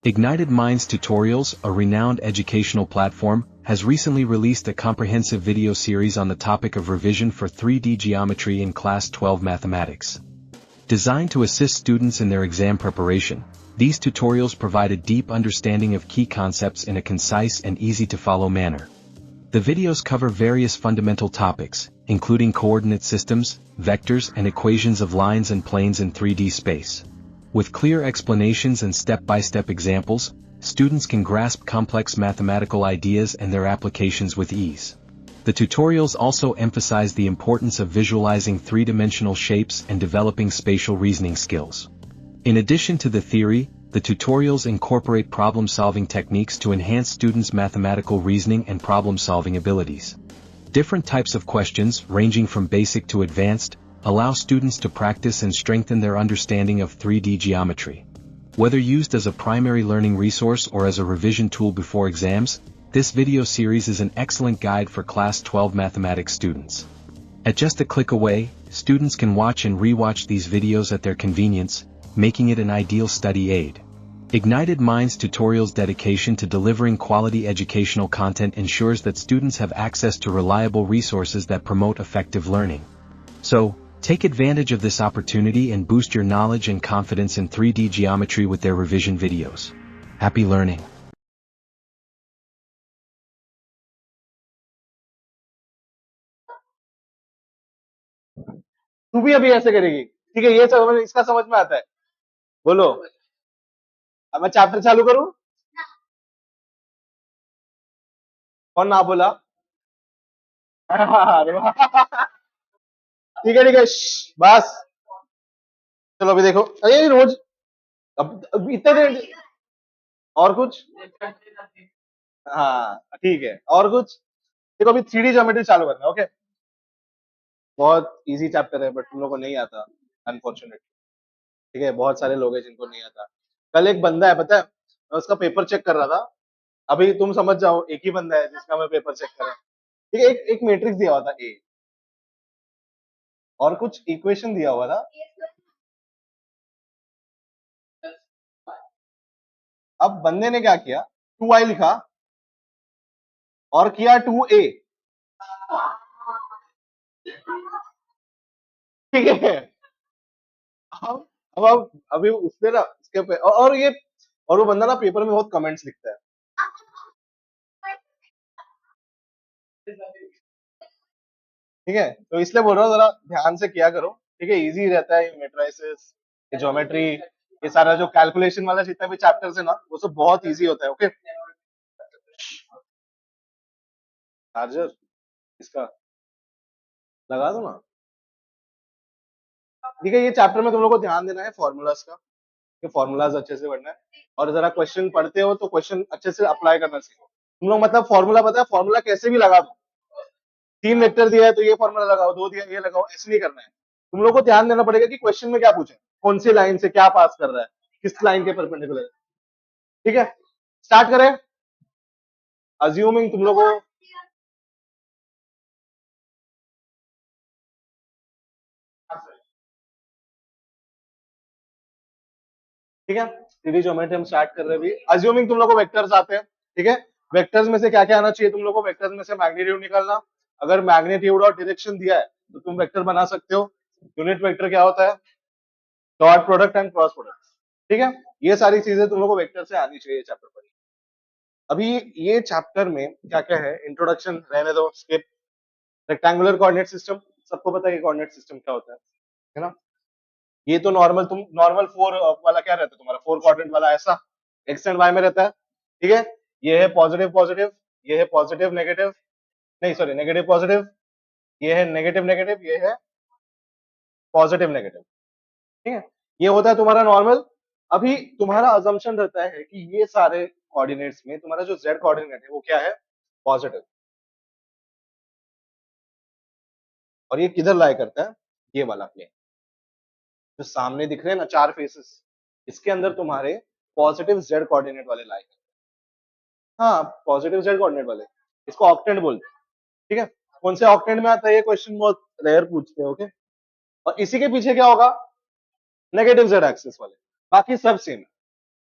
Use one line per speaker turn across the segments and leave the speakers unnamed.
Ignited Minds Tutorials, a renowned educational platform, has recently released a comprehensive video series on the topic of revision for 3D geometry in Class 12 Mathematics. Designed to assist students in their exam preparation, these tutorials provide a deep understanding of key concepts in a concise and easy-to-follow manner. The videos cover various fundamental topics, including coordinate systems, vectors and equations of lines and planes in 3D space. With clear explanations and step-by-step examples, students can grasp complex mathematical ideas and their applications with ease. The tutorials also emphasize the importance of visualizing three-dimensional shapes and developing spatial reasoning skills. In addition to the theory, the tutorials incorporate problem-solving techniques to enhance students' mathematical reasoning and problem-solving abilities. Different types of questions, ranging from basic to advanced, allow students to practice and strengthen their understanding of 3D geometry. Whether used as a primary learning resource or as a revision tool before exams, this video series is an excellent guide for Class 12 Mathematics students. At just a click away, students can watch and re-watch these videos at their convenience, making it an ideal study aid. Ignited Minds Tutorials' dedication to delivering quality educational content ensures that students have access to reliable resources that promote effective learning. So, take advantage of this opportunity and boost your knowledge and confidence in 3D geometry with their revision videos. Happy learning!
तू भी अभी ऐसे करेगी, ठीक है? ये सब इसका समझ में आता है। बोलो, अब मैं चैप्टर चालू करूं? कौन ना बोला? अरे वाह। ठीक है, बस चलो अभी देखो। अरे रोज अब इतने देर और कुछ? हाँ ठीक है, और कुछ? देखो अभी 3D ज्योमेट्री चालू करना है, ओके? बहुत इजी चैप्टर है, बट तुम लोगों को नहीं आता, अनफॉर्चुनेटली। ठीक है, बहुत सारे लोग हैं जिनको नहीं आता। कल एक बंदा है, पता है, मैं उसका पेपर चेक कर रहा था। अभी तुम समझ जाओ, एक ही बंदा है जिसका मैं पेपर चेक कर रहा हूँ। ठीक है, एक मैट्रिक्स दिया हुआ था ए, और कुछ इक्वेशन दिया हुआ था। अब बंदे ने क्या किया, 2i लिखा और किया 2a। ठीक है, अब अभी उसने ना इसके पे और वो बंदा ना पेपर में बहुत कमेंट्स लिखता है। ठीक है, तो इसलिए बोल रहा हूँ जरा ध्यान से किया करो। ठीक है, इजी रहता है, मैट्रिसेस, ज्योमेट्री, ये सारा जो कैलकुलेशन वाला जितना भी चैप्टर्स है ना, वो सब बहुत इजी होता है। ओके, चार्जर इसका लगा दो ना। ठीक है, ये चैप्टर में तुम लोग को ध्यान देना है फॉर्मूलाज का, कि फॉर्मूलाज अच्छे से पढ़ना है, और जरा क्वेश्चन पढ़ते हो तो क्वेश्चन अच्छे से अप्लाई करना सीखो। तुम लोग मतलब फॉर्मूला पता है, फॉर्मूला कैसे भी लगा दो। 3 वेक्टर दिया है तो ये फॉर्मूला लगाओ, 2 दिया ये लगाओ, ऐसे नहीं करना है। तुम लोग को ध्यान देना पड़ेगा कि क्वेश्चन में क्या पूछे, कौन सी लाइन से क्या पास कर रहा है, किस लाइन के परपेंडिकुलर है। ठीक है, स्टार्ट करें। अज्यूमिंग तुम लोग को ठीक है, 3D ज्योमेट्री हम स्टार्ट कर रहे हैं अभी। अज्यूमिंग तुम लोग को वेक्टर्स आते हैं। ठीक है, वेक्टर्स में से क्या क्या आना चाहिए तुम लोग को? वेक्टर्स में से मैग्नीट्यूड निकालना। अगर मैग्नीट्यूड और डायरेक्शन दिया है तो तुम वेक्टर बना सकते हो। यूनिट वेक्टर क्या होता है? Dot product and cross product. ठीक है, ये सारी चीजें तुम लोग को वेक्टर से आनी चाहिए चैप्टर पर। अभी ये चैप्टर में क्या क्या है, इंट्रोडक्शन रहने दो, स्किप। रेक्टेंगुलर कोऑर्डिनेट सिस्टम, सबको पता है कि कोऑर्डिनेट सिस्टम क्या होता है ना? ये तो नॉर्मल 4 वाला क्या रहता है तुम्हारा, 4 क्वाड्रेंट वाला, ऐसा एक्स एंड वाई में रहता है। ठीक है, ये है पॉजिटिव पॉजिटिव, ये है पॉजिटिव नेगेटिव, नहीं सॉरी नेगेटिव पॉजिटिव, ये है नेगेटिव नेगेटिव, ये है पॉजिटिव नेगेटिव। ठीक है, ये होता है तुम्हारा नॉर्मल। अभी तुम्हारा अजम्पशन रहता है कि ये सारे कोऑर्डिनेट्स में तुम्हारा जो जेड कोऑर्डिनेट है वो क्या है? पॉजिटिव। और ये किधर लाई करता है? ये वाला प्लेन जो सामने दिख रहे हैं ना, 4 फेसेस, इसके अंदर तुम्हारे पॉजिटिव जेड कोऑर्डिनेट वाले लाई करते हैं। हाँ, पॉजिटिव जेड कोऑर्डिनेट वाले, इसको ऑक्टेंट बोलते हैं। ठीक है, कौन से ऑक्टेंट में आता है ये क्वेश्चन बहुत रेयर पूछते हैं। ओके, और इसी के पीछे क्या होगा? नेगेटिव जेड एक्सिस वाले। बाकी सब सेम है,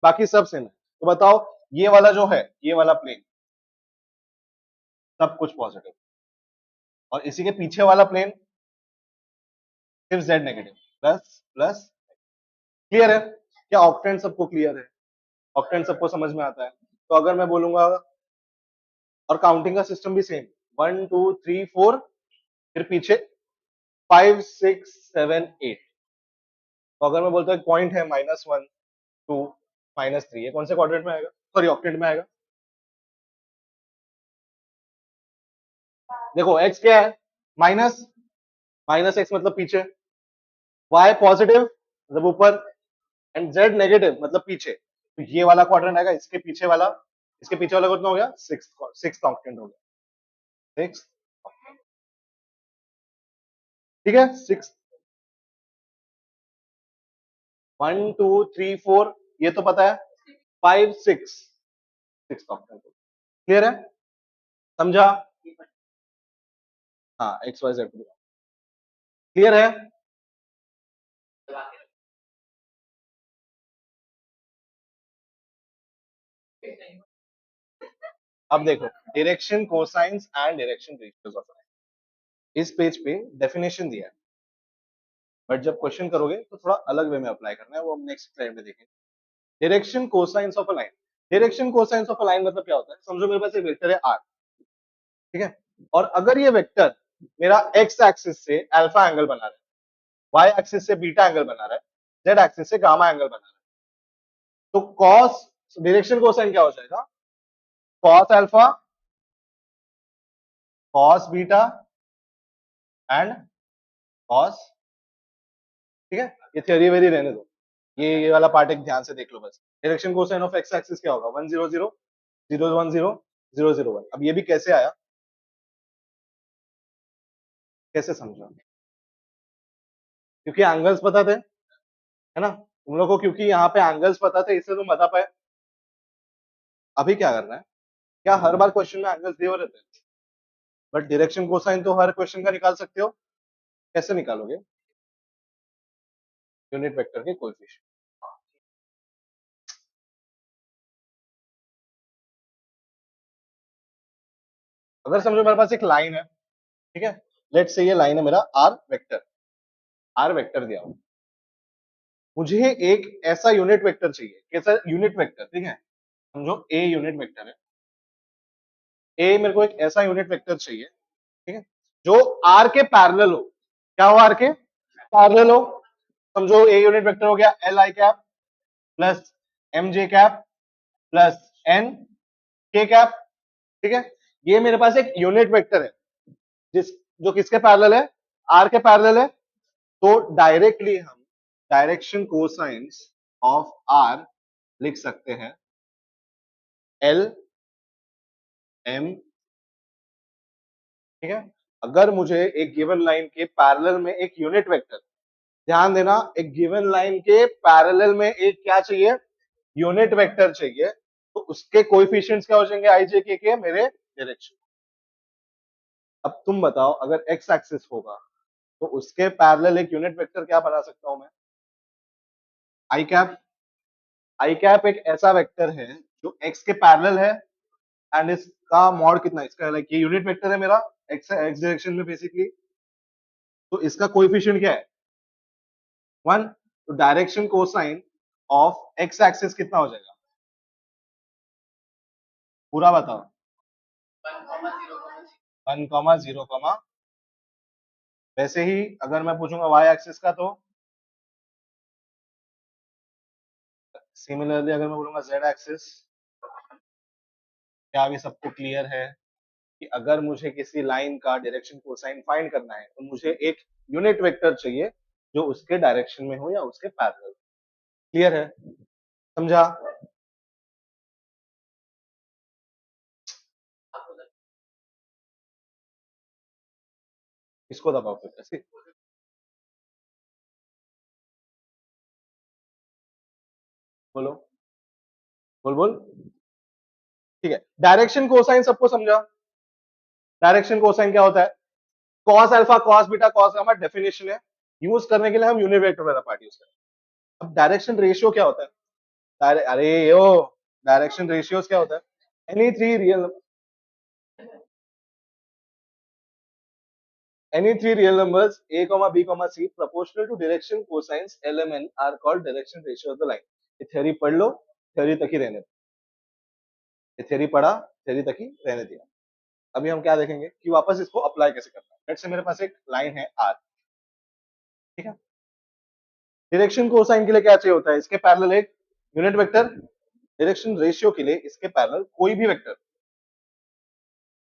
बाकी सब सेम है। तो बताओ ये वाला जो है, ये वाला प्लेन सब कुछ पॉजिटिव, और इसी के पीछे वाला प्लेन सिर्फ z negative, plus plus. Clear है? क्या ऑक्टेंट सबको क्लियर है? ऑक्टेंट सबको समझ में आता है? तो अगर मैं बोलूंगा, और काउंटिंग का सिस्टम भी सेम, 1 2 3 4, फिर पीछे 5 6 7 8। तो अगर मैं बोलता हूँ पॉइंट है -1 2 -3, ये कौन से क्वाड्रेंट में आएगा, सॉरी ऑक्टेंट में आएगा? देखो x क्या है, माइनस, माइनस x मतलब पीछे, y पॉजिटिव मतलब ऊपर, एंड z नेगेटिव मतलब पीछे। तो ये वाला क्वाड्रेंट आएगा, इसके पीछे वाला कितना हो गया, सिक्स ऑक्टेंट हो गया, सिक्स। ठीक है, सिक्स, 1 2 3 4, ये तो पता है, 5 6, सिक्स ऑक्टेंट। क्लियर है? समझा? हाँ, एक्स वाई जेड क्लियर है? अब देखो, direction cosines and direction ratios of line, इस पेज पे डेफिनेशन दिया है, बट जब क्वेश्चन करोगे तो थोड़ा अलग वे में अप्लाई करना है, वो हम नेक्स्ट स्लाइड में देखेंगे। Direction cosines of a line, direction cosines of a line मतलब क्या होता है? समझो मेरे पास एक वेक्टर है आर, ठीक है, और अगर ये वेक्टर मेरा एक्स एक्सिस से अल्फा एंगल बना रहा है, वाई एक्सिस से बीटा एंगल बना रहा है, जेड एक्सिस से गामा एंगल बना रहा है, तो कॉस, डायरेक्शन कोसाइन क्या हो जाएगा, cos alpha, cos beta and cos. ठीक है, ये थियोरी वेरी रहने दो, ये वाला पार्ट एक ध्यान से देख लो बस। Direction cosine of x axis क्या होगा, 1 0 0 0 1 0 0 0 1। अब ये भी कैसे आया, कैसे समझो? क्योंकि एंगल्स पता थे, है ना तुम लोग को, क्योंकि यहाँ पे एंगल्स पता थे, इससे तुम बता पाए। अभी क्या करना है, क्या हर बार क्वेश्चन में एंगल्स दिए हुए रहते हैं? बट डायरेक्शन कोसाइन तो हर क्वेश्चन का निकाल सकते हो। कैसे निकालोगे? यूनिट वेक्टर के कोएफिशिएंट। अगर समझो मेरे पास एक लाइन है, ठीक है, लेट्स से ये लाइन है मेरा आर वेक्टर, आर वेक्टर दिया हुआ, मुझे एक ऐसा यूनिट वेक्टर चाहिए, कैसा यूनिट वेक्टर, ठीक है, समझो ए यूनिट वेक्टर है, ए मेरे को एक ऐसा यूनिट वेक्टर चाहिए, ठीक है, जो आर के पैरेलल हो। क्या हो, आर के पैरेलल हो। समझो ए यूनिट वेक्टर हो गया l i cap plus m j cap plus n k cap. ठीक है, ये मेरे पास एक यूनिट वेक्टर है, जिस जो किसके पैरेलल है, आर के पैरेलल है। तो डायरेक्टली हम डायरेक्शन कोसाइंस ऑफ आर लिख सकते हैं एल एम। ठीक है, अगर मुझे एक गिवन लाइन के पैरेलल में एक यूनिट वेक्टर, ध्यान देना, एक गिवन लाइन के पैरेलल में एक क्या चाहिए, यूनिट वेक्टर चाहिए, तो उसके कोएफिशिएंट्स क्या हो जाएंगे, आई जे के मेरे डायरेक्शन। अब तुम बताओ, अगर एक्स एक्सिस होगा तो उसके पैरेलल एक यूनिट वेक्टर क्या बना सकता हूं मैं, आई कैप। आई कैप एक ऐसा वेक्टर है जो एक्स के पैरेलल है, एंड इसका मॉड कितना है, इसका लाइक ये यूनिट वेक्टर है मेरा, एक्स एक्स डायरेक्शन में बेसिकली, तो इसका कोएफिशिएंट क्या है, 1। तो direction cosine of x axis कितना हो जाएगा, पूरा बताओ। 1,0,, वैसे ही अगर मैं पूछूंगा वाई एक्सिस का तो सिमिलरली, अगर मैं बोलूंगा जेड एक्सिस। क्या अभी सबको क्लियर है कि अगर मुझे किसी लाइन का डायरेक्शन कोसाइन फाइंड करना है तो मुझे एक यूनिट वेक्टर चाहिए जो उसके डायरेक्शन में हो या उसके पैरेलल। क्लियर है? समझा? इसको दबाओ फिर ऐसे, बोलो, बोल बोल। ठीक है, डायरेक्शन कोसाइन सबको समझा? डायरेक्शन कोसाइन क्या होता है, cos alpha cos beta cos gamma, definition है, यूज करने के लिए हम यूनिट वेक्टर वाला पार्ट यूज करें। अब डायरेक्शन रेशियो क्या होता है, अरे यो डायरेक्शन रेशियोज क्या होता है? Any three real Any three real numbers a, b, c proportional to direction cosines L, M, N are called direction ratio of the line. ये थ्योरी पढ़ लो, थ्योरी तक ही रहने दो। ये थ्योरी पढ़ा, थ्योरी तक ही रहने दिया। अभी हम क्या देखेंगे कि वापस इसको अप्लाई कैसे करना है। लेट्स से मेरे पास एक लाइन है R, ठीक है? डायरेक्शन कोसाइन के लिए क्या चाहिए होता है? इसके पैरेलल एक यूनिट वेक्टर, डायरेक्शन रेशियो के लिए इसके पैरेलल कोई भी वेक्टर,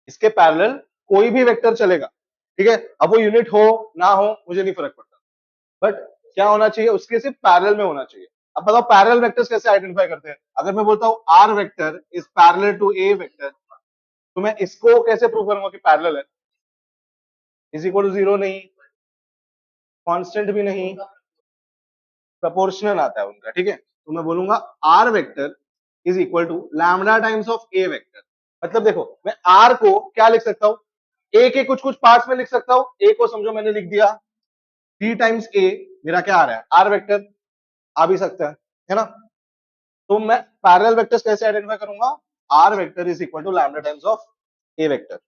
इसके पैरेलल कोई भी वेक्टर चलेगा, ठीक है? अब वो यूनिट हो ना हो मुझे नहीं फर्क पड़ता, बट क्या होना चाहिए? उसके सिर्फ पैरेलल में होना चाहिए। अब बताओ पैरेलल वेक्टर्स कैसे आइडेंटिफाई करते हैं? अगर मैं बोलता हूं r vector is parallel to A vector, तो मैं इसको कैसे प्रूव करूंगा कि पैरेलल है? इज इक्वल टू जीरो नहीं, कांस्टेंट भी नहीं, प्रोपोर्शनल आता है उनका, ठीक है? तो मैं बोलूंगा r vector is equal to lambda times of a vector. मतलब देखो मैं आर को क्या लिख सकता हूं? ए के कुछ कुछ पार्ट्स में लिख सकता हूं। ए को समझो मैंने लिख दिया 3 टाइम्स ए, मेरा क्या आ रहा है? आर वेक्टर आ भी सकता है ना? तो मैं पैरेलल वेक्टर्स कैसे आइडेंटिफाई करूंगा? R vector is equal to lambda times of a vector.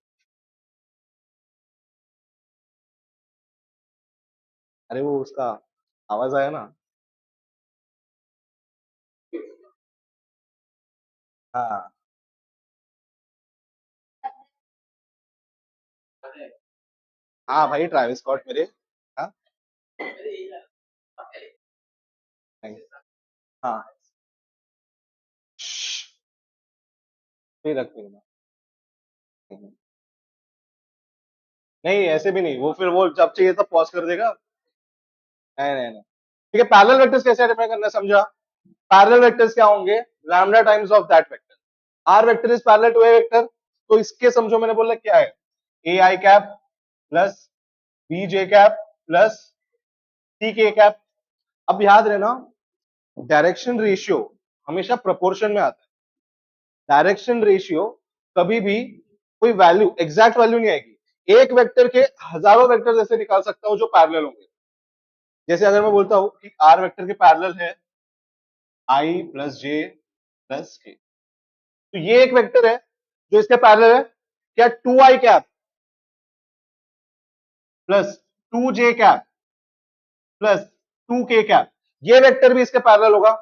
अरे वो उसका आवाज आया ना? हाँ हाँ भाई, ट्रैविस स्कॉट मेरे। हाँ हाँ, नहीं रख दूंगा। नहीं ऐसे भी नहीं, वो फिर वो जब चाहिए तब पॉज कर देगा। नहीं नहीं नहीं, ठीक है। पैरेलल वेक्टर्स कैसे आइडेंटिफाई करना है, समझा? पैरेलल वेक्टर्स क्या होंगे? Lambda times of that vector. R vector is parallel to A vector, तो इसके समझो मैंने बोला क्या है? A I cap plus B J cap plus C K cap. अब याद रहना, डायरेक्शन रेशियो हमेशा प्रोपोर्शन में आता है। डायरेक्शन रेशियो कभी भी कोई वैल्यू, एग्जैक्ट वैल्यू नहीं आएगी। एक वेक्टर के हजारों वेक्टर ऐसे निकाल सकता हूं जो पैरेलल होंगे। जैसे अगर मैं बोलता हूं कि आर वेक्टर के पैरेलल है आई प्लस जे प्लस के, तो ये एक वेक्टर है जो इसके पैरेलल है। क्या two i cap plus two j cap plus two k cap, ये वेक्टर भी इसके पैरेलल होगा?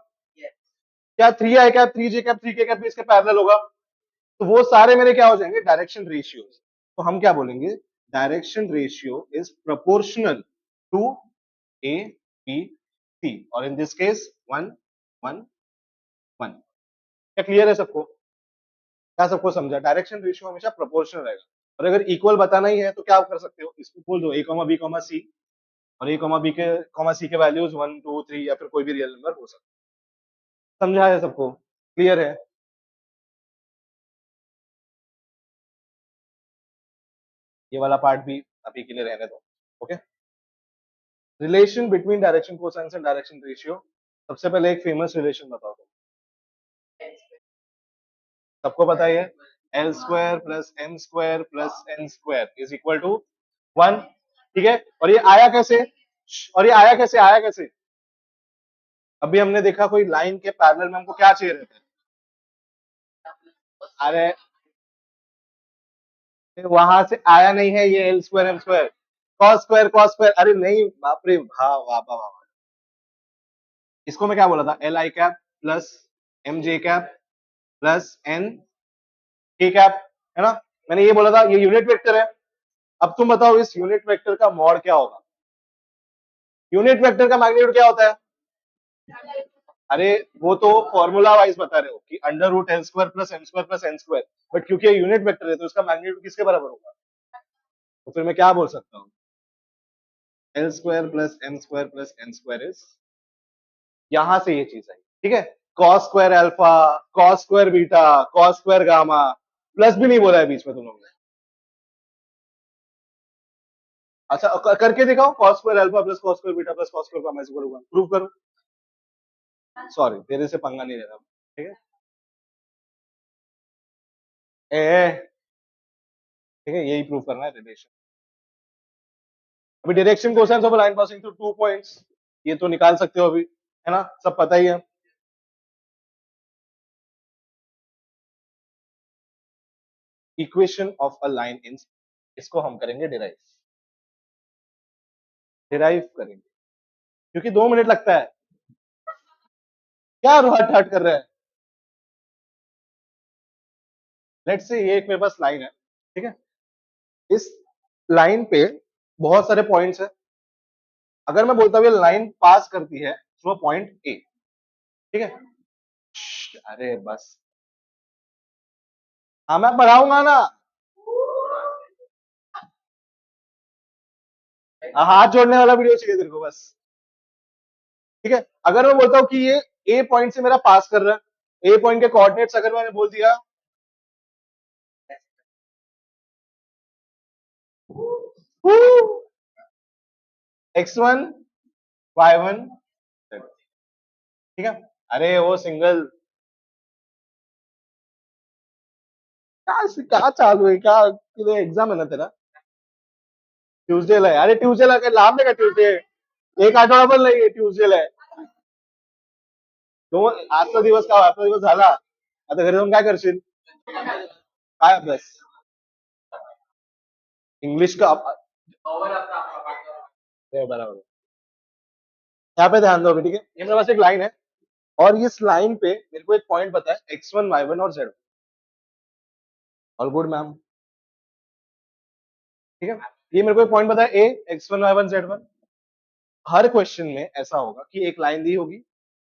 क्या three i cap three j cap three k cap भी इसके पैरेलल होगा? तो वो सारे मेरे क्या हो जाएंगे? Direction ratios. तो हम क्या बोलेंगे? Direction ratio is proportional to a b c, और इन दिस केस 1 1 1। क्या क्लियर है सबको? क्या सबको समझा? डायरेक्शन रेशियो हमेशा प्रोपोर्शनल रहेगा। और अगर इक्वल बताना ही है तो क्या आप कर सकते हो? इसको बोल दो a बी सी, और a बी के सी के वैल्यूज 1 2 3 या फिर कोई भी रियल नंबर हो सकता है। समझा है सबको? क्लियर है? ये वाला पार्ट भी अभी के लिए रहने दो। Okay, relation between direction cosines and direction ratio. सबसे पहले एक फेमस रिलेशन बताओ तुम। सबको पता है, l square plus m square plus n square is equal to 1, ठीक है? और ये आया कैसे? और ये आया कैसे? आया कैसे? अभी हमने देखा कोई लाइन के पैरेलल में हमको क्या चाहिए रहता है? अरे वहां से आया नहीं है ये l square m square, cos square. अरे नहीं, बाप रे, वाह वाह वाह वाह। इसको मैं क्या बोला था? L i cap plus m j cap plus n k cap, है ना? मैंने ये बोला था ये यूनिट वेक्टर है। अब तुम बताओ इस यूनिट वेक्टर का मॉड क्या होगा? यूनिट वेक्टर का मैग्नीट्यूड क्या होता है? अरे वो तो फॉर्मूला वाइज बता रहे हो कि under root l square plus m square plus n square, but क्योंकि ये यूनिट वेक्टर है तो इसका मैग्नीट्यूड किसके बराबर होगा? तो फिर मैं क्या बोल सकता हूँ? L square plus m square plus n square is, यहां से ये चीज आई, ठीक है? Cos square alpha, cos square beta, cos square gamma, plus भी नहीं बोला है बीच में तुम लोगों ने। अच्छा करके दिखाओ, cos square alpha plus cos square beta plus cos square gamma is equal to 1, prove करो। सॉरी तेरे से पंगा नहीं लेना, ठीक है? ए, ठीक है, यही प्रूव करना है रिलेशन। अभी direction cosine of line passing through 2 points, ये तो निकाल सकते हो अभी, है ना? सब पता ही है। Equation of a line in, इसको हम करेंगे डिराइव करेंगे, क्योंकि 2 मिनट लगता है। क्या हट हट कर रहा है? लेट्स से ये एक मेरे पास लाइन है, ठीक है। इस लाइन पे बहुत सारे पॉइंट्स है। अगर मैं बोलता हूँ ये लाइन पास करती है थ्रू पॉइंट ए, ठीक है। अरे बस, हाँ मैं पढ़ाऊंगा ना। हाथ जोड़ने वाला वीडियो चाहिए तेरे को बस, ठीक है। अगर मैं बोलता हूँ कि ये ए पॉइंट से मेरा पास कर रहा है, ए पॉइंट के कोऑर्डिनेट्स अगर मैंने बोल दिया x1 y1 ठीक है। अरे वो सिंगल क्या क्या चालू है, क्या एग्जाम है ना तेरा? ट्यूसडे ला है. अरे ट्यूसडे ला काय लांब आहे का ट्यूसडे? एक आठवडा पण नाहीये ट्यूसडेला आहे. आजचा दिवस का आजचा दिवस झाला, आता घरी जाऊन काय करशील? काय अभ्यास? इंग्लिश का बराबर. यहाँ पे ध्यान दो, ठीक है। ये मेरे पास एक लाइन है और इस लाइन पे मेरे को एक पॉइंट पता है x1 y1 और z1. ऑल गुड मैम, ठीक है। ये मेरे को एक पॉइंट पता है a x1 y1 z1. Her question में ऐसा होगा कि एक लाइन दी होगी,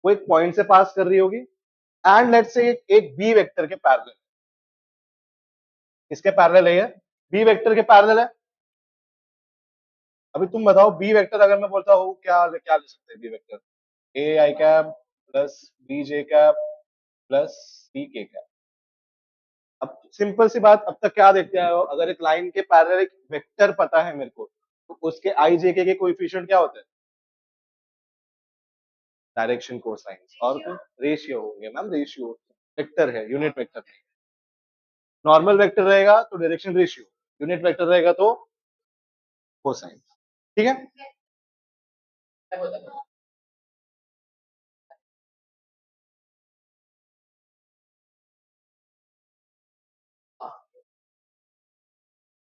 वो एक पॉइंट से पास कर रही होगी, एंड लेट्स से एक बी वेक्टर के पैरेलल. किसके पैरेलल है ये? बी वेक्टर के पैरेलल है. अभी तुम बताओ बी वेक्टर अगर मैं बोलता हूँ क्या क्या ले सकते हैं B vector? A I cap plus B J cap plus C K cap. अब सिंपल सी बात, अब तक क्या देखते आए हो? अगर एक लाइन के पैरेलल एक वेक्टर पता है मेरे को, तो उसके आई जे के कोएफिशिएंट क्या होते हैं? डायरेक्शन कोसाइंस और फिर रेशियो होंगे मैम. रेशियो वेक्टर है, यूनिट वेक्टर नहीं. नॉर्मल वेक्टर रहेगा तो डायरेक्शन रेशियो, यूनिट वेक्टर रहेगा तो कोसाइन, ठीक है।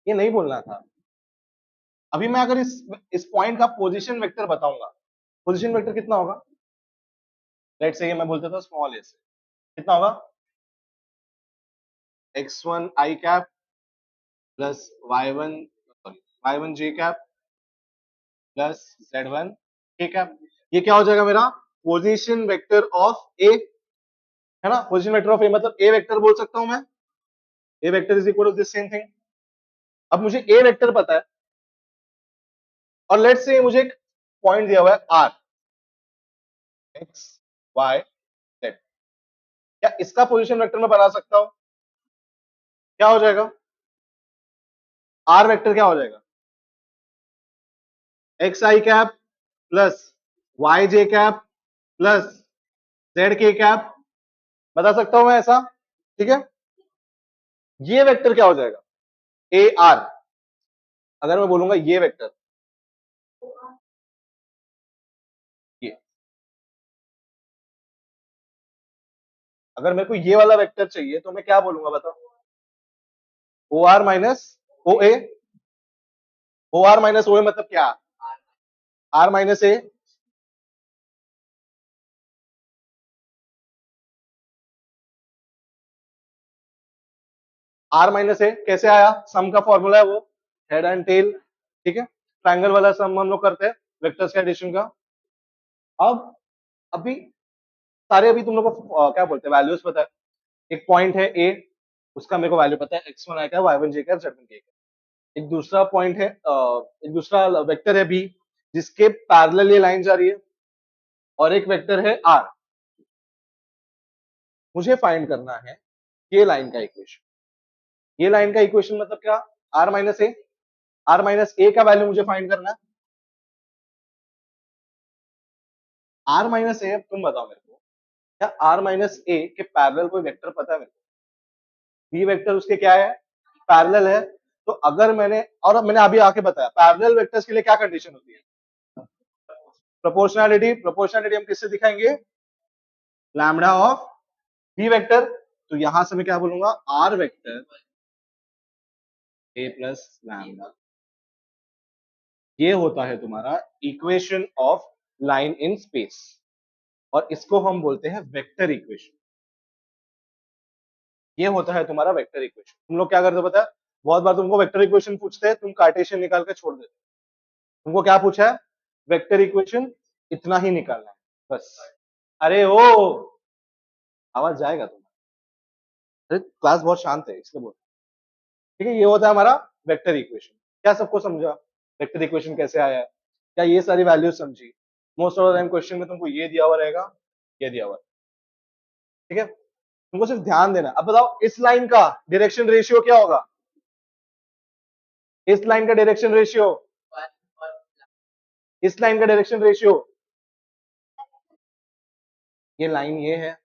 ये नहीं बोलना था. अभी मैं अगर इस पॉइंट का पोजीशन वेक्टर बताऊंगा, पोजीशन वेक्टर कितना होगा? लेट्स से मैं बोलता था स्मॉल ए से, कितना होगा? x1 i cap plus y1 sorry y1 j cap plus z1 k cap. ये क्या हो जाएगा मेरा? पोजीशन वेक्टर ऑफ ए, है ना? पोजीशन वेक्टर ऑफ ए मतलब ए वेक्टर बोल सकता हूं मैं. A vector is equal to this same thing. अब मुझे ए वेक्टर पता है और लेट्स से मुझे एक पॉइंट दिया हुआ है आर, एक्स वाई जेड. क्या इसका पोजीशन वेक्टर मैं बना सकता हूं? क्या हो जाएगा? आर वेक्टर क्या हो जाएगा? X I cap plus Y J cap plus Z K cap. बता सकता हूं मैं ऐसा, ठीक है। ये वेक्टर क्या हो जाएगा? A R. अगर मैं बोलूंगा ये वेक्टर, ये अगर मेरे को ये वाला वेक्टर चाहिए तो मैं क्या बोलूंगा बताओ? O R minus O A. O R minus O A मतलब क्या? R minus A. R minus A कैसे आया? सम का फॉर्मूला है वो, हेड एंड टेल, ठीक है। ट्रायंगल वाला सम हम लोग करते हैं वेक्टर्स के एडिशन का. अब अभी सारे अभी तुम लोग को क्या बोलते हैं वैल्यूज पता है. एक पॉइंट है ए, उसका मेरे को वैल्यू पता है x1 आई का, y1 j का, z1 k का. एक दूसरा पॉइंट है एक दूसरा वेक्टर है बी, जिसके पैरेलल ये लाइन जा रही है, और एक वेक्टर है आर. मुझे फाइंड करना है ये लाइन का इक्वेशन. ये लाइन का इक्वेशन मतलब क्या? R minus A. R minus A का वैल्यू मुझे फाइंड करना है. आर माइनस ए, तुम बताओ मेरे को, क्या आर माइनस ए के पैरेलल कोई वेक्टर पता है मेरे को? बी वेक्टर उसके क्या है? पैरेलल है. तो अगर मैंने, और मैंने अभी आके बताया पैरेलल वेक्टर्स के लिए क्या कंडीशन होती है? प्रोपोर्शनैलिटी. प्रोपोर्शनैलिटी हम किससे दिखाएंगे? Lambda of b vector. तो यहां से मैं क्या बोलूंगा? R vector a plus lambda, ये होता है तुम्हारा equation of line in space, और इसको हम बोलते हैं वेक्टर इक्वेशन। ये होता है तुम्हारा वेक्टर इक्वेशन। तुम लोग क्या करते हो पता है, बहुत बार तुमको वेक्टर इक्वेशन पूछते हैं, तुम कार्टेशियन निकाल के छोड़ देते हो। तुमको क्या पूछा है, वेक्टर इक्वेशन इतना ही निकालना है बस। अरे ओ, आवाज जाएगा तुम्हारा, अरे क्लास बहुत शांत है इसलिए बोल। ठीक है, ये होता है हमारा वेक्टर इक्वेशन। क्या सबको समझा वेक्टर इक्वेशन कैसे आया है? क्या ये सारी वैल्यूज समझी? Most of the time question में तुमको ये दिया हुआ रहेगा, ये दिया हुआ है। ठीक है, तुमको सिर्फ ध्यान देना। अब बताओ इस लाइन का डायरेक्शन रेशियो क्या होगा? इस लाइन का डायरेक्शन रेशियो, इस लाइन का डायरेक्शन रेशियो, ये लाइन ये है,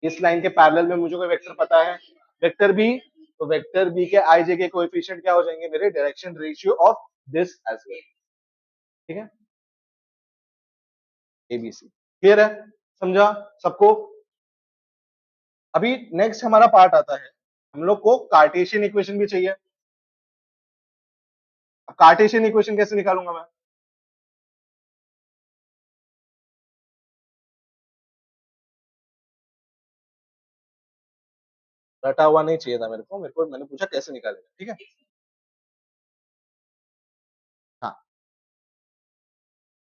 इस लाइन के पैरेलल में मुझे कोई वेक्टर पता है, वेक्टर बी, तो वेक्टर बी के आई जे के कोएफिशिएंट क्या हो जाएंगे मेरे, direction ratio of this as well. ठीक है, एबीसी क्लियर है, समझा सबको? अभी नेक्स्ट हमारा पार्ट आता है, हम लोग को कार्टेशियन इक्वेशन भी चाहिए। कार्टेशियन इक्वेशन कैसे निकालूंगा मैं? रटा हुआ नहीं चाहिए था मेरे को मैंने पूछा कैसे निकालेगा। ठीक है, हाँ,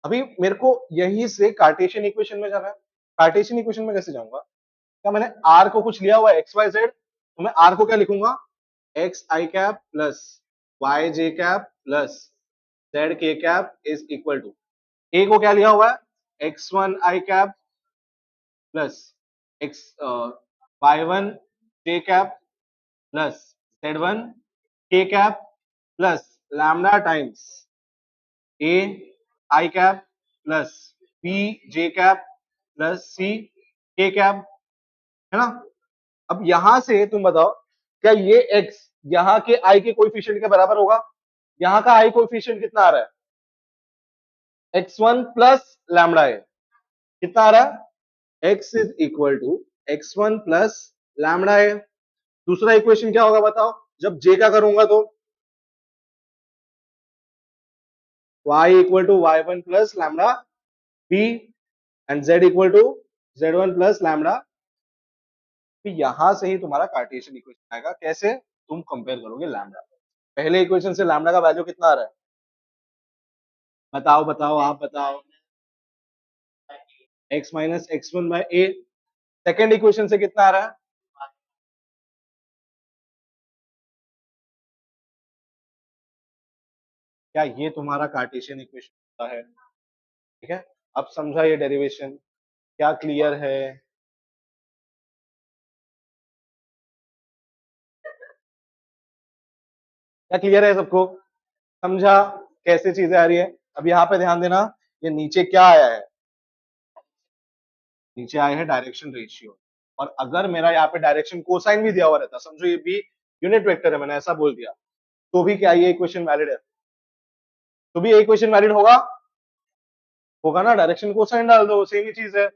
अभी मेरे को यही से कार्टेशियन इक्वेशन में जाना है। कार्टेशियन इक्वेशन में कैसे जाऊंगा? क्या मैंने आर को कुछ लिया हुआ है एक्स वाई जेड, तो मैं आर को क्या लिखूंगा, X I cap plus Y J cap plus Z K cap is equal to, A को क्या लिया हुआ है, X one I cap plus X Y one J cap plus Z one K cap plus lambda times A I cap plus B J cap plus C K cap, है ना? अब यहां से तुम बताओ, क्या ये x यहाँ के i के कोएफिशिएंट के बराबर होगा? यहाँ का i कोएफिशिएंट कितना आ रहा है, x1 प्लस लैम्डा है, कितना आ रहा है, x is equal to x1 plus lambda है। दूसरा इक्वेशन क्या होगा बताओ, जब j का करूंगा तो y equal to y1 plus lambda b and z equal to z1 plus lambda. तो यहां से ही तुम्हारा कार्टेशियन इक्वेशन आएगा। कैसे? तुम कंपेयर करोगे लैम्डा, पहले इक्वेशन से लैम्डा का वैल्यू कितना आ रहा है, बताओ बताओ आप बताओ, x minus x one by A. Second equation से कितना आ रहा है, क्या ये तुम्हारा कार्टेशियन इक्वेशन होता है? ठीक है, अब समझा ये डेरिवेशन, क्या क्लियर है? क्या क्लियर है सबको, समझा कैसे चीजें आ रही है? अब यहाँ पे ध्यान देना, ये नीचे क्या आया है, नीचे आया है डायरेक्शन रेशियो। और अगर मेरा यहाँ पे डायरेक्शन कोसाइन भी दिया हुआ रहता, समझो ये भी यूनिट वेक्टर है, मैंने ऐसा बोल दिया, तो भी क्या ये इक्वेशन वैलिड है? तो भी ये इक्वेशन वैलिड होगा, होगा ना, डायरेक्शन कोसाइन डाल दो, सेम ही चीज है।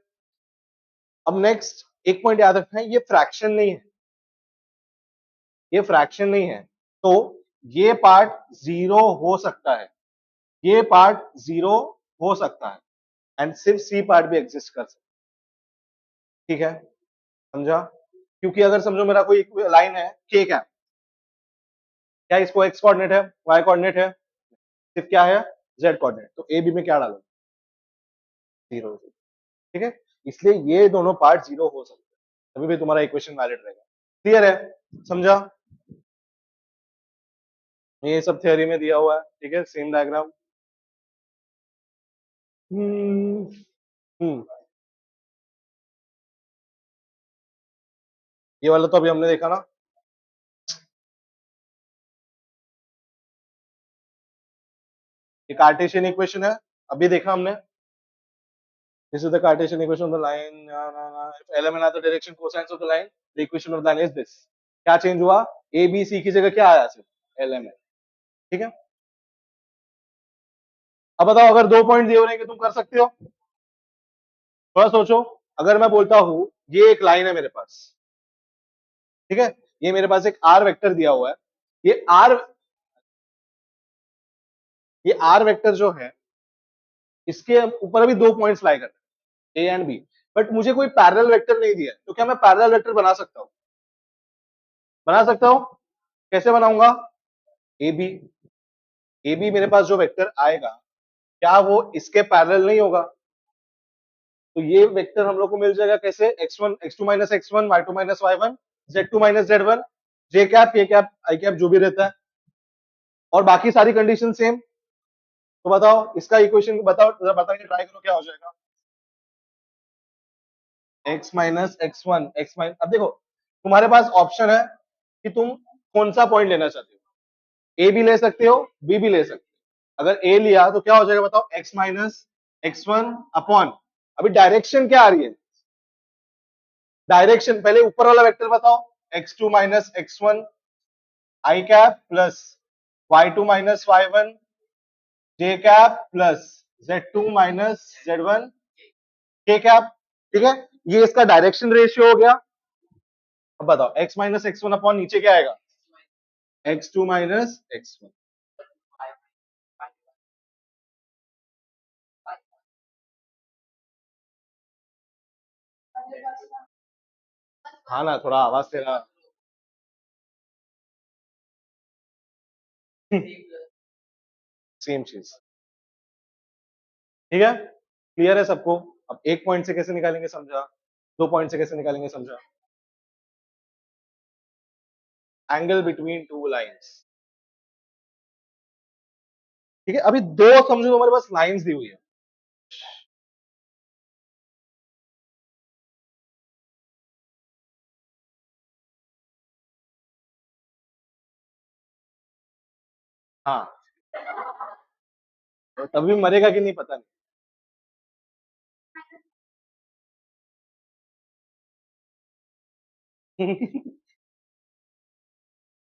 अब नेक्स्ट एक पॉइंट याद रखना है, ये फ्रैक्शन नहीं है, ये फ्रैक्शन नहीं है, तो ये पार्ट जीरो हो सकता है, ये पार्ट जीरो हो सकता है, एंड सिर्फ सी पार्ट भी एग्जिस्ट कर सकता है। ठीक है, समझा? क्योंकि अगर समझो मेरा कोई लाइन है के क्या, क्या इसको एक्स कोऑर्डिनेट है, वाई कोऑर्डिनेट है, सिर्फ क्या है, जेड कोऑर्डिनेट, तो ए बी में क्या डालो, जीरो। ठीक है, इसलिए ये दोनों पार्ट जीरो हो सकते हैं, तभी भी तुम्हारा इक्वेशन वैलिड रहेगा। क्लियर है, समझा? ये सब थ्योरी में दिया हुआ है। ठीक है, सेम डायग्राम। हम्म हम्म, ये वाला तो अभी हमने देखा ना, ये कार्टेशियन इक्वेशन है, अभी देखा हमने। This is the Cartesian equation of the line, if LM and other direction cosines of the line, the equation of the line is this। क्या चेंज हुआ, ए बी सी की जगह क्या आया, सिर्फ एल एम है। ठीक है, अब बताओ अगर दो पॉइंट दिए हो रहे हैं कि तुम कर सकते हो, थोड़ा सोचो। अगर मैं बोलता हूं ये एक लाइन है मेरे पास, ठीक है, ये मेरे पास एक आर वेक्टर दिया हुआ है, ये आर वेक्टर जो है इसके ऊपर अभी 2 पॉइंट्स लाई करते हैं ए एंड बी, बट मुझे कोई पैरेलल वेक्टर नहीं दिया है, तो क्या मैं पैरेलल वेक्टर बना सकता हूं? कैसे बनाऊंगा? ए बी, ए बी मेरे पास जो वेक्टर आएगा क्या वो इसके पैरेलल नहीं होगा? तो ये वेक्टर हम लोग को मिल जाएगा कैसे? x1 x2 minus x1 y2 minus y1 z2 minus z1 j cap k cap i cap जो भी रहता है, और बाकी सारी कंडीशन सेम। तो बताओ इसका इक्वेशन बताओ, जरा बताइए, ट्राई करो क्या हो जाएगा। x minus x1 x minus, अब देखो तुम्हारे पास ऑप्शन है कि तुम कौन सा पॉइंट लेना चाहते हो, ए भी ले सकते हो बी भी ले सकते हो। अगर ए लिया तो क्या हो जाएगा बताओ? x माइनस x1 अपॉन, अभी डायरेक्शन क्या आ रही है? डायरेक्शन पहले ऊपर वाला वेक्टर बताओ, x2 minus x1 I cap plus y2 minus y1 j cap plus z2 minus z1 k cap. ठीक है, ये इसका डायरेक्शन रेशियो हो गया। अब बताओ x माइनस x1 अपॉन नीचे क्या आएगा? x2 minus x1। हाँ ना, थोड़ा आवाज तेरा सेम चीज। ठीक है, क्लियर है सबको? अब एक पॉइंट से कैसे निकालेंगे समझा, 2 पॉइंट से कैसे निकालेंगे समझा। Angle between two lines. ठीक है, अभी दो समझो हमारे पास लाइंस दी हुई है। हाँ, तो तभी मरेगा कि नहीं पता नहीं।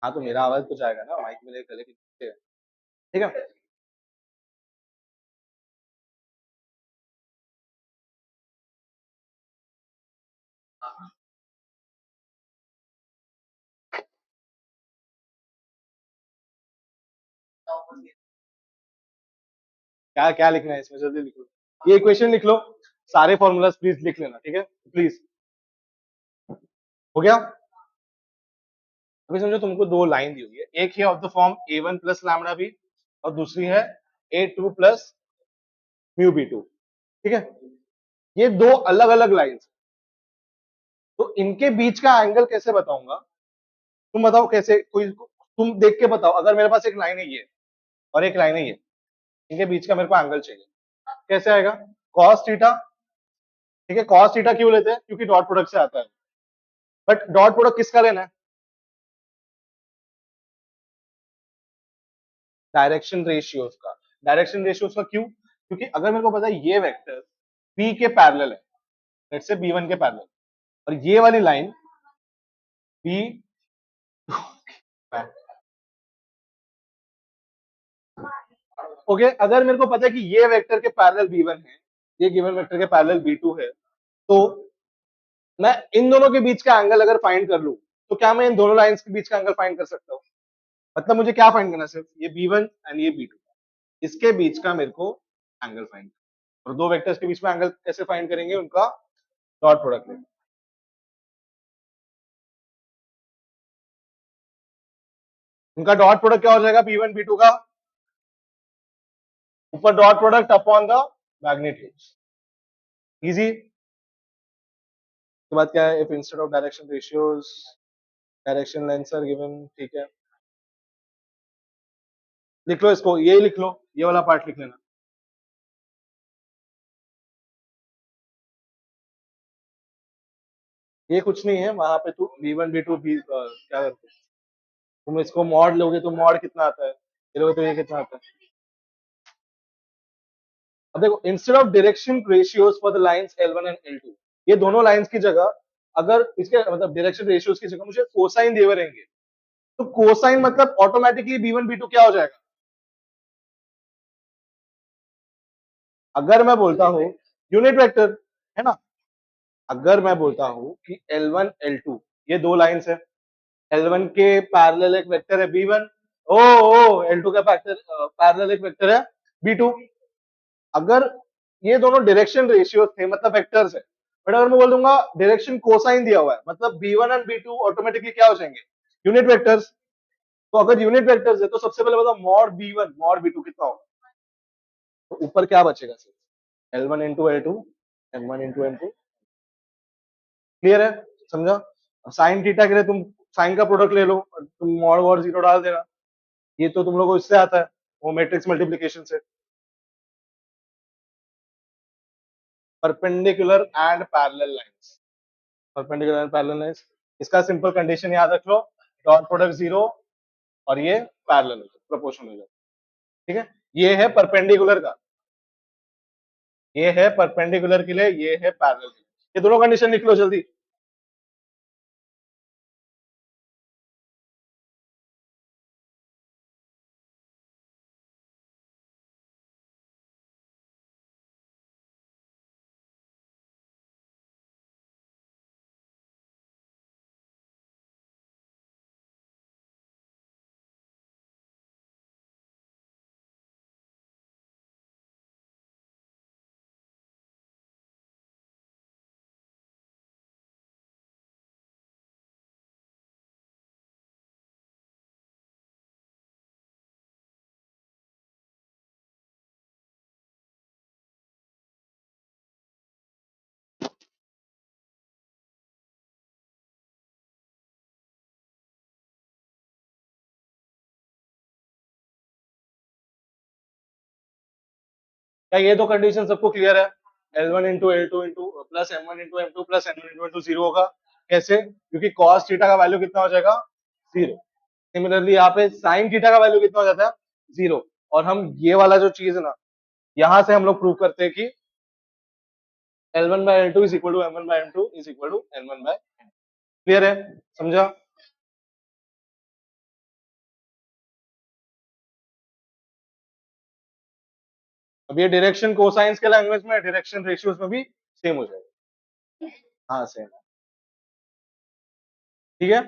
हाँ, तो मेरा आवाज तो जाएगा ना, माइक मेरे गले के नीचे है। ठीक है, क्या क्या लिखना है इसमें, जल्दी लिखो, ये इक्वेशन लिख लो, सारे फॉर्मूलाज प्लीज लिख लेना, ठीक है प्लीज। हो गया? अभी समझो तुमको दो लाइन दी हुई है, एक है of the form a1 plus lambda b और दूसरी है a2 plus mu B to. ठीक है, ये दो अलग अलग लाइन्स, तो इनके बीच का एंगल कैसे बताऊंगा? तुम बताओ कैसे, कोई तुम देख के बताओ, अगर मेरे पास एक लाइन है ये और एक लाइन है ये, इनके बीच का मेरे को एंगल चाहिए, कैसे आएगा? Cos theta. ठीक है, कॉस थीटा क्यों लेते हैं? क्योंकि डॉट प्रोडक्ट से आता है, बट डॉट प्रोडक्ट किसका लेना है? डायरेक्शन रेशियोज का। डायरेक्शन रेशियोज का क्यों? क्योंकि अगर मेरे को पता है ये वेक्टर P के पैरेलल है, लेट्स से B1 के पैरेलल, और ये वाली लाइन B, ओके, अगर मेरे को पता है कि ये वेक्टर के पैरेलल B1 है, ये गिवन वेक्टर के पैरेलल B2 है, तो मैं इन दोनों के बीच का एंगल अगर फाइंड कर लूं, तो क्या मैं इन दोनों लाइंस के बीच का एंगल फाइंड कर सकता हूं? मतलब मुझे क्या फाइंड करना है? सिर्फ ये B1 एंड ये B2, इसके बीच का मेरे को एंगल फाइंड, और दो वेक्टर्स के बीच में एंगल कैसे फाइंड करेंगे? उनका डॉट प्रोडक्ट लेंगे। उनका डॉट प्रोडक्ट क्या हो जाएगा? B1 B2 का ऊपर dot product upon the magnitude. Easy. उसके बाद क्या है? If instead of direction ratios direction lens are given. ठीक है, लिख लो इसको, ये लिख लो, ये वाला पार्ट लिख लेना। ये कुछ नहीं है, वहां पे तू B1 B2 B क्या करते, तुम इसको मॉड लोगे तो मॉड कितना आता है, ये लोगे तो ये कितना आता है। अब देखो, instead of direction ratios for the lines L1 and L2, ये दोनों लाइंस की जगह, अगर इसके मतलब डायरेक्शन रेशियोज की जगह मुझे कोसाइन दिए हुए रहेंगे, तो कोसाइन मतलब ऑटोमेटिकली B1 B2 क्या हो जाएगा? अगर मैं बोलता हूं यूनिट वेक्टर, है ना, अगर मैं बोलता हूं कि L1 L2 ये दो लाइंस है, L1 के पैरेलल एक वेक्टर है B1, ओ L2 का पैरेलल एक वेक्टर है B2। अगर ये दोनों डायरेक्शन रेशियो थे मतलब वेक्टर्स है, बट अगर मैं बोल दूंगा डायरेक्शन कोसाइन दिया हुआ है मतलब B1 एंड B2 ऑटोमेटिकली क्या हो जाएंगे, यूनिट वेक्टर्स। तो अगर यूनिट वेक्टर्स है तो सबसे पहले बताओ मॉड B1 मॉड B2 कितना होगा, तो ऊपर क्या बचेगा सिर्फ L1 into L2 M1 into M2। Clear है, समझा। साइन थीटा के लिए तुम साइन का प्रोडक्ट ले लो और तुम मॉड वॉड जीरो डाल देना, ये तो तुम लोगों को इससे आता है वो मैट्रिक्स मल्टीप्लिकेशन से। Perpendicular and parallel lines, perpendicular and parallel lines, इसका सिंपल कंडीशन याद रख लो, डॉट प्रोडक्ट जीरो और ये पैरेलल प्रोपोर्शनल हो जाए। ठीक है, ये है परपेंडिकुलर का, ये है परपेंडिकुलर के लिए, ये है पैरेलल के लिए। ये दोनों कंडीशन लिख लो जल्दी। क्या ये दो कंडीशन सबको क्लियर है, L1 into L2 into plus M1 into M2 plus N1 into M2 zero होगा। कैसे, क्योंकि cos थीटा का वैल्यू कितना हो जाएगा, जीरो। सिमिलरली यहाँ पे साइन थीटा का वैल्यू कितना हो जाता है, जीरो। और हम ये वाला जो चीज है ना, यहां से हम लोग प्रूव करते हैं कि L1 by L2 is equal to M1 by M2 is equal to N1 by. Clear है, समझा। अब ये डायरेक्शन कोसाइंस के लैंग्वेज में, डायरेक्शन रेशियोज में भी सेम हो जाएगा। हाँ सेम है, ठीक है।